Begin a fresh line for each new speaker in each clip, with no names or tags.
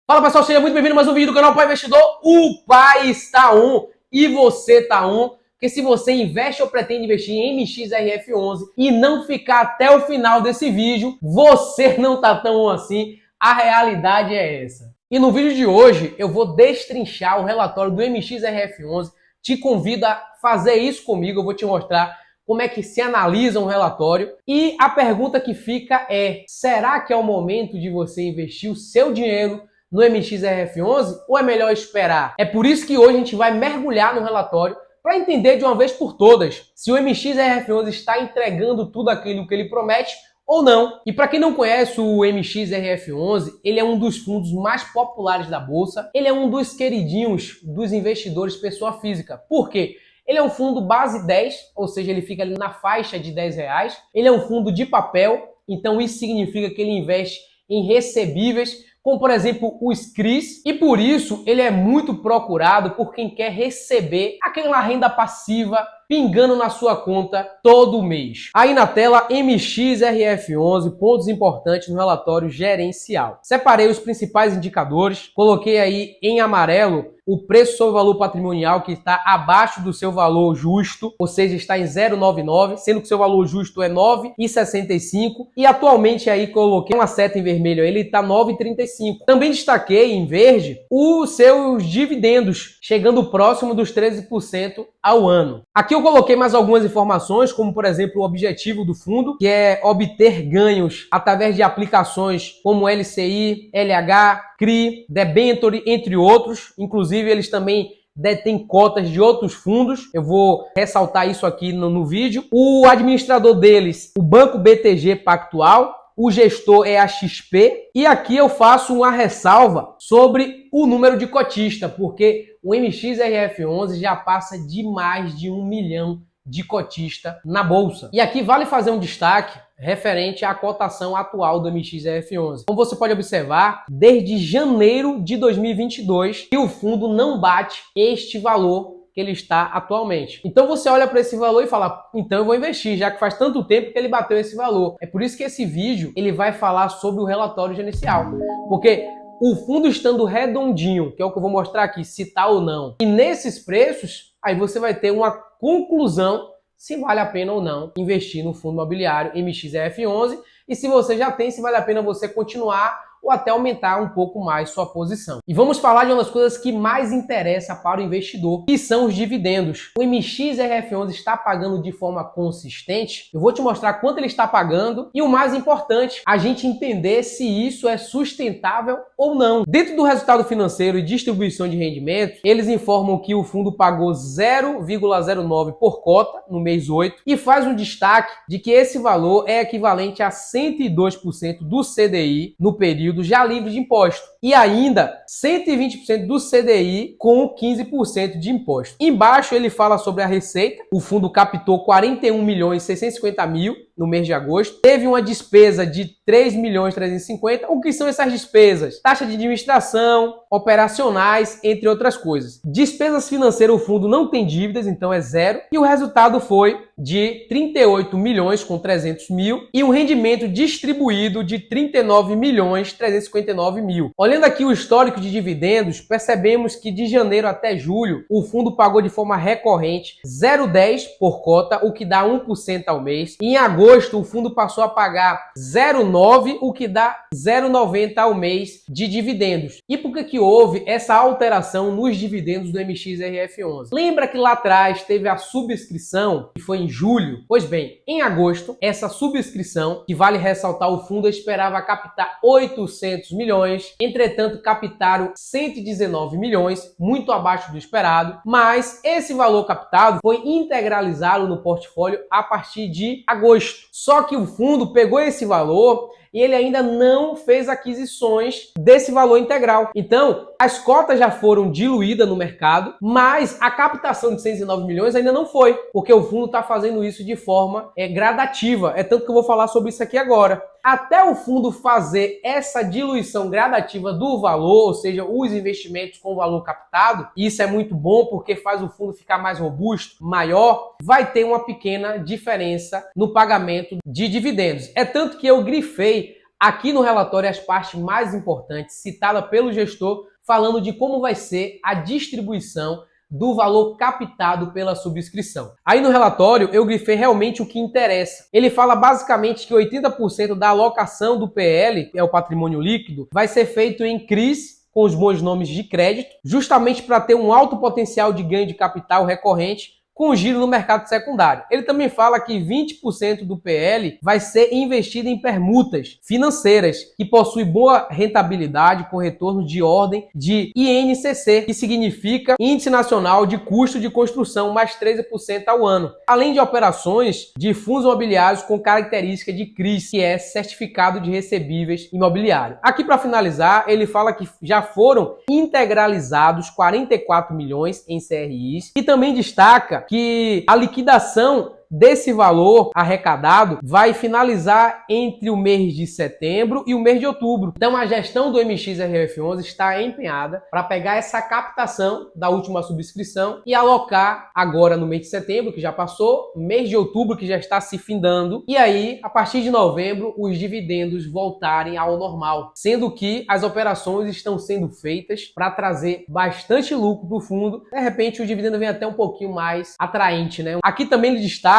Fala pessoal, seja muito bem-vindo a mais um vídeo do canal Pai Investidor. O Pai está on e você está on. Porque se você investe ou pretende investir em MXRF11 e não ficar até o final desse vídeo, você não está tão on assim. A realidade é essa. E no vídeo de hoje eu vou destrinchar o relatório do MXRF11. Te convido a fazer isso comigo, eu vou te mostrar como é que se analisa um relatório. E a pergunta que fica é: será que é o momento de você investir o seu dinheiro no MXRF11 ou é melhor esperar? É por isso que hoje a gente vai mergulhar no relatório para entender de uma vez por todas se o MXRF11 está entregando tudo aquilo que ele promete ou não. E para quem não conhece o MXRF11, ele é um dos fundos mais populares da bolsa, ele é um dos queridinhos dos investidores pessoa física. Por quê? Ele é um fundo base 10, ou seja, ele fica ali na faixa de R$10. Ele é um fundo de papel, então isso significa que ele investe em recebíveis, como por exemplo os CRIs, e por isso ele é muito procurado por quem quer receber aquela renda passiva pingando na sua conta todo mês. Aí na tela, MXRF11, pontos importantes no relatório gerencial. Separei os principais indicadores, coloquei aí em amarelo o preço sobre o valor patrimonial, que está abaixo do seu valor justo, ou seja, está em 0,99, sendo que seu valor justo é 9,65, e atualmente aí coloquei uma seta em vermelho, ele está 9,35. Também destaquei em verde os seus dividendos, chegando próximo dos 13% ao ano. Aqui eu coloquei mais algumas informações, como por exemplo o objetivo do fundo, que é obter ganhos através de aplicações como LCI, LH, CRI, Debenture, entre outros. Inclusive eles também detêm cotas de outros fundos. Eu vou ressaltar isso aqui no vídeo. O administrador deles, o Banco BTG Pactual. O gestor é a XP, e aqui eu faço uma ressalva sobre o número de cotista, porque o MXRF11 já passa de mais de 1 milhão de cotista na bolsa. E aqui vale fazer um destaque referente à cotação atual do MXRF11. Como você pode observar, desde janeiro de 2022, que o fundo não bate este valor que ele está atualmente. Então você olha para esse valor e fala, então eu vou investir, já que faz tanto tempo que ele bateu esse valor. É por isso que esse vídeo ele vai falar sobre o relatório gerencial, porque o fundo estando redondinho, que é o que eu vou mostrar aqui, se tá ou não, e nesses preços, aí você vai ter uma conclusão se vale a pena ou não investir no fundo imobiliário MXRF11, e se você já tem, se vale a pena você continuar ou até aumentar um pouco mais sua posição. E vamos falar de uma das coisas que mais interessa para o investidor, que são os dividendos. O MXRF11 está pagando de forma consistente? Eu vou te mostrar quanto ele está pagando e o mais importante, a gente entender se isso é sustentável ou não. Dentro do resultado financeiro e distribuição de rendimento, eles informam que o fundo pagou 0,09 por cota no mês 8 e faz um destaque de que esse valor é equivalente a 102% do CDI no período já livre de imposto. E ainda 120% do CDI com 15% de imposto. Embaixo ele fala sobre a receita. O fundo captou 41.650.000 no mês de agosto. Teve uma despesa de 3.350.000. O que são essas despesas? Taxa de administração, operacionais, entre outras coisas. Despesas financeiras, o fundo não tem dívidas, então é zero. E o resultado foi de 38.300.000 e um rendimento distribuído de 39.359.000. Olhando aqui o histórico de dividendos, percebemos que de janeiro até julho o fundo pagou de forma recorrente 0,10 por cota, o que dá 1% ao mês. Em agosto o fundo passou a pagar 0,9, o que dá 0,90 ao mês de dividendos. E por que houve essa alteração nos dividendos do MXRF11? Lembra que lá atrás teve a subscrição, que foi em julho? Pois bem, em agosto, essa subscrição, que vale ressaltar, o fundo esperava captar 800 milhões, entretanto captaram 119 milhões, muito abaixo do esperado, mas esse valor captado foi integralizado no portfólio a partir de agosto. Só que o fundo pegou esse valor e ele ainda não fez aquisições desse valor integral. Então, as cotas já foram diluídas no mercado, mas a captação de 109 milhões ainda não foi, porque o fundo está fazendo isso de forma gradativa. É tanto que eu vou falar sobre isso aqui agora. Até o fundo fazer essa diluição gradativa do valor, ou seja, os investimentos com valor captado, e isso é muito bom porque faz o fundo ficar mais robusto, maior, vai ter uma pequena diferença no pagamento de dividendos. É tanto que eu grifei Aqui no relatório, as partes mais importantes citadas pelo gestor, falando de como vai ser a distribuição do valor captado pela subscrição. Aí no relatório eu grifei realmente o que interessa. Ele fala basicamente que 80% da alocação do PL, que é o patrimônio líquido, vai ser feito em CRIs, com os bons nomes de crédito, justamente para ter um alto potencial de ganho de capital recorrente com giro no mercado secundário. Ele também fala que 20% do PL vai ser investido em permutas financeiras, que possuem boa rentabilidade com retorno de ordem de INCC, que significa Índice Nacional de Custo de Construção, mais 13% ao ano. Além de operações de fundos imobiliários com característica de CRIs, que é Certificado de Recebíveis Imobiliário. Aqui, para finalizar, ele fala que já foram integralizados 44 milhões em CRIs e também destaca que a liquidação desse valor arrecadado vai finalizar entre o mês de setembro e o mês de outubro. Então a gestão do MXRF11 está empenhada para pegar essa captação da última subscrição e alocar agora no mês de setembro, que já passou, mês de outubro, que já está se findando, e aí, a partir de novembro, os dividendos voltarem ao normal, sendo que as operações estão sendo feitas para trazer bastante lucro para o fundo. De repente, o dividendo vem até um pouquinho mais atraente, né? Aqui também ele destaca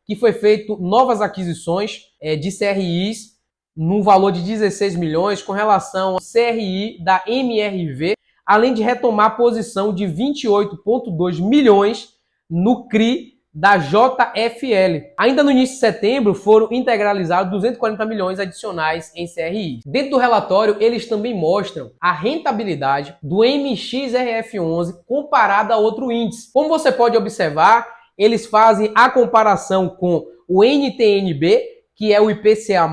que foi feito novas aquisições de CRIs no valor de 16 milhões com relação ao CRI da MRV, além de retomar a posição de 28,2 milhões no CRI da JFL. Ainda no início de setembro foram integralizados 240 milhões adicionais em CRI. Dentro do relatório, eles também mostram a rentabilidade do MXRF11 comparada a outro índice. Como você pode observar, eles fazem a comparação com o NTN-B, que é o IPCA+,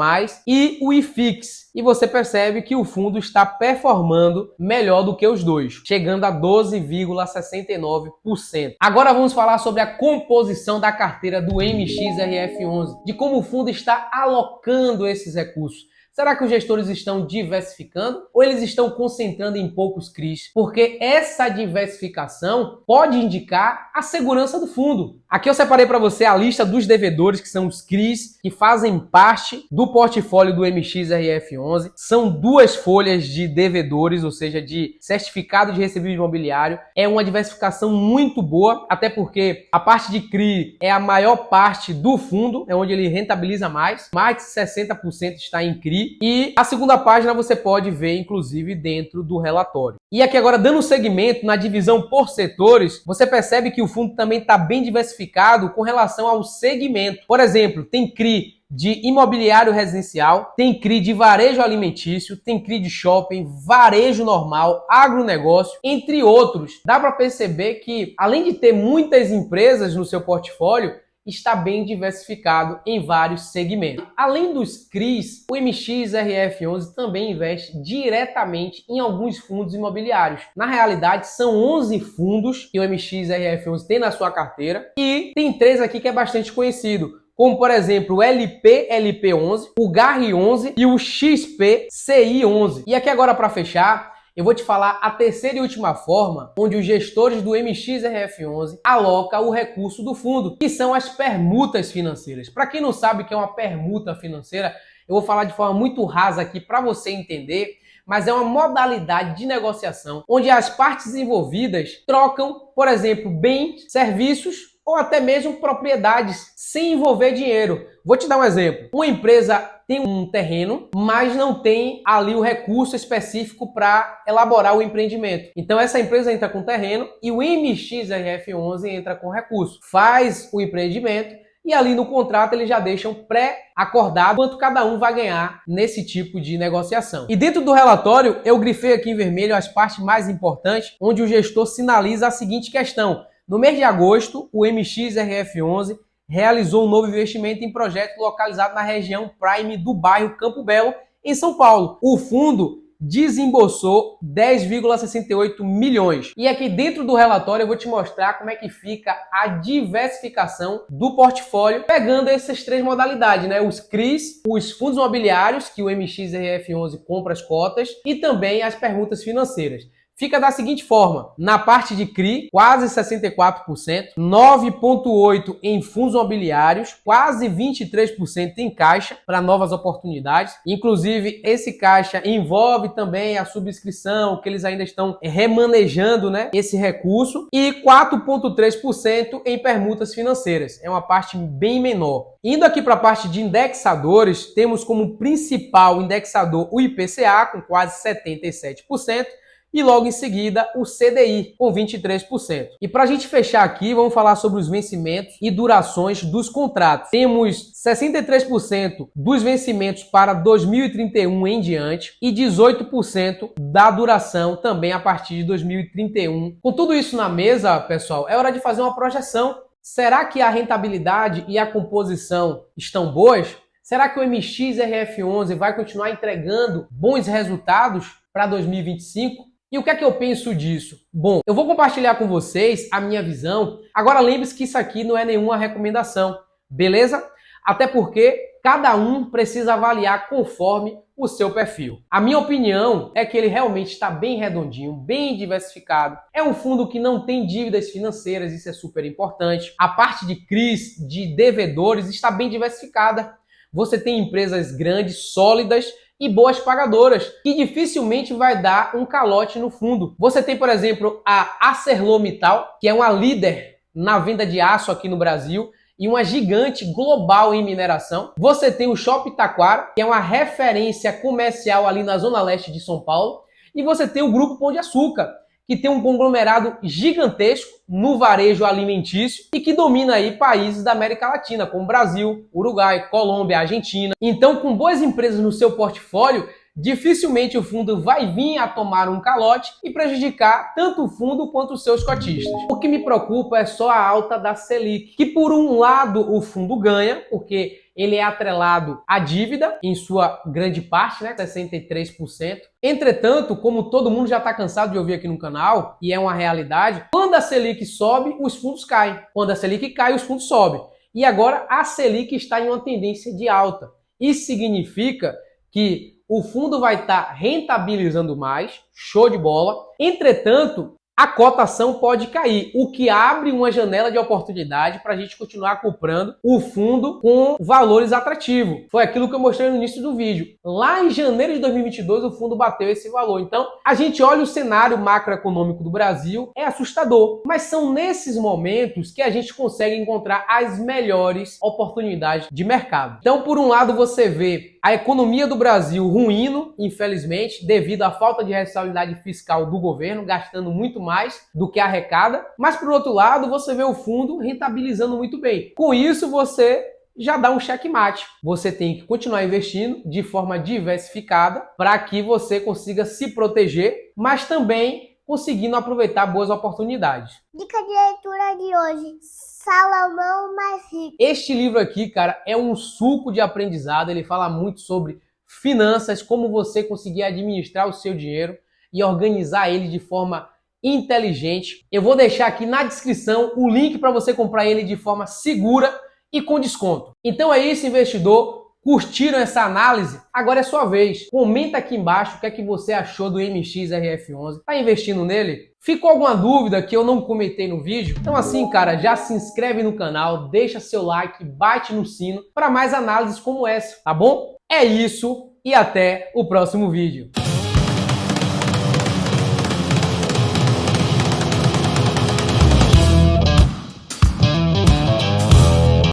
e o IFIX. E você percebe que o fundo está performando melhor do que os dois, chegando a 12,69%. Agora vamos falar sobre a composição da carteira do MXRF11, de como o fundo está alocando esses recursos. Será que os gestores estão diversificando ou eles estão concentrando em poucos CRIs? Porque essa diversificação pode indicar a segurança do fundo. Aqui eu separei para você a lista dos devedores, que são os CRIs, que fazem parte do portfólio do MXRF11. São 2 folhas de devedores, ou seja, de certificado de recebível imobiliário. É uma diversificação muito boa, até porque a parte de CRI é a maior parte do fundo, é onde ele rentabiliza mais. Mais de 60% está em CRI. E a segunda página você pode ver, inclusive, dentro do relatório. E aqui agora, dando segmento na divisão por setores, você percebe que o fundo também está bem diversificado com relação ao segmento. Por exemplo, tem CRI de imobiliário residencial, tem CRI de varejo alimentício, tem CRI de shopping, varejo normal, agronegócio, entre outros. Dá para perceber que, além de ter muitas empresas no seu portfólio, está bem diversificado em vários segmentos. Além dos CRIs, o MXRF11 também investe diretamente em alguns fundos imobiliários. Na realidade, são 11 fundos que o MXRF11 tem na sua carteira e tem 3 aqui que é bastante conhecido, como por exemplo o LP-LP11, o GAR11 e o XP-CI11. E aqui agora, para fechar, eu vou te falar a terceira e última forma onde os gestores do MXRF11 alocam o recurso do fundo, que são as permutas financeiras. Para quem não sabe o que é uma permuta financeira, eu vou falar de forma muito rasa aqui para você entender, mas é uma modalidade de negociação onde as partes envolvidas trocam, por exemplo, bens, serviços ou até mesmo propriedades sem envolver dinheiro. Vou te dar um exemplo. Uma empresa tem um terreno, mas não tem ali o recurso específico para elaborar o empreendimento. Então essa empresa entra com terreno e o MXRF11 entra com recurso. Faz o empreendimento e ali no contrato eles já deixam pré-acordado quanto cada um vai ganhar nesse tipo de negociação. E dentro do relatório eu grifei aqui em vermelho as partes mais importantes, onde o gestor sinaliza a seguinte questão. No mês de agosto, o MXRF11 realizou um novo investimento em projeto localizado na região Prime do bairro Campo Belo, em São Paulo. O fundo desembolsou 10,68 milhões. E aqui dentro do relatório eu vou te mostrar como é que fica a diversificação do portfólio, pegando essas 3 modalidades, né? Os CRIs, os fundos imobiliários, que o MXRF11 compra as cotas, e também as permutas financeiras. fica da seguinte forma: na parte de CRI, quase 64%, 9,8% em fundos imobiliários, quase 23% em caixa para novas oportunidades. Inclusive, esse caixa envolve também a subscrição, que eles ainda estão remanejando, né, esse recurso, e 4,3% em permutas financeiras. É uma parte bem menor. Indo aqui para a parte de indexadores, temos como principal indexador o IPCA, com quase 77%, e logo em seguida o CDI, com 23%. E para a gente fechar aqui, vamos falar sobre os vencimentos e durações dos contratos. Temos 63% dos vencimentos para 2031 em diante e 18% da duração também a partir de 2031. Com tudo isso na mesa, pessoal, é hora de fazer uma projeção. Será que a rentabilidade e a composição estão boas? Será que o MXRF11 vai continuar entregando bons resultados para 2025? E o que é que eu penso disso? Bom, eu vou compartilhar com vocês a minha visão. Agora lembre-se que isso aqui não é nenhuma recomendação, beleza? Até porque cada um precisa avaliar conforme o seu perfil. A minha opinião é que ele realmente está bem redondinho, bem diversificado. É um fundo que não tem dívidas financeiras, isso é super importante. A parte de CRIs, de devedores, está bem diversificada. Você tem empresas grandes, sólidas e boas pagadoras, que dificilmente vai dar um calote no fundo. Você tem, por exemplo, a ArcelorMittal, que é uma líder na venda de aço aqui no Brasil, e uma gigante global em mineração. Você tem o Shopping Taquara, que é uma referência comercial ali na zona leste de São Paulo. E você tem o Grupo Pão de Açúcar, que tem um conglomerado gigantesco no varejo alimentício e que domina aí países da América Latina, como Brasil, Uruguai, Colômbia, Argentina. Então, com boas empresas no seu portfólio, dificilmente o fundo vai vir a tomar um calote e prejudicar tanto o fundo quanto os seus cotistas. O que me preocupa é só a alta da Selic, que por um lado o fundo ganha, porque ele é atrelado à dívida, em sua grande parte, né, 63%. Entretanto, como todo mundo já está cansado de ouvir aqui no canal, e é uma realidade, quando a Selic sobe, os fundos caem. Quando a Selic cai, os fundos sobem. E agora a Selic está em uma tendência de alta. Isso significa que o fundo vai estar rentabilizando mais, show de bola. Entretanto, a cotação pode cair, o que abre uma janela de oportunidade para a gente continuar comprando o fundo com valores atrativos. Foi aquilo que eu mostrei no início do vídeo. Lá em janeiro de 2022, o fundo bateu esse valor. Então, a gente olha o cenário macroeconômico do Brasil, é assustador. Mas são nesses momentos que a gente consegue encontrar as melhores oportunidades de mercado. Então, por um lado, você vê a economia do Brasil ruindo, infelizmente, devido à falta de responsabilidade fiscal do governo, gastando muito mais do que arrecada. Mas, por outro lado, você vê o fundo rentabilizando muito bem. Com isso, você já dá um checkmate. Você tem que continuar investindo de forma diversificada para que você consiga se proteger, mas também conseguindo aproveitar boas oportunidades.
Dica de leitura de hoje: Salomão mais rico.
Este livro aqui, cara, é um suco de aprendizado. Ele fala muito sobre finanças, como você conseguir administrar o seu dinheiro e organizar ele de forma inteligente. Eu vou deixar aqui na descrição o link para você comprar ele de forma segura e com desconto. Então é isso, investidor. Curtiram essa análise? Agora é sua vez. Comenta aqui embaixo o que é que você achou do MXRF11. Tá investindo nele? Ficou alguma dúvida que eu não comentei no vídeo? Então assim, cara, já se inscreve no canal, deixa seu like, bate no sino para mais análises como essa, tá bom? É isso e até o próximo vídeo.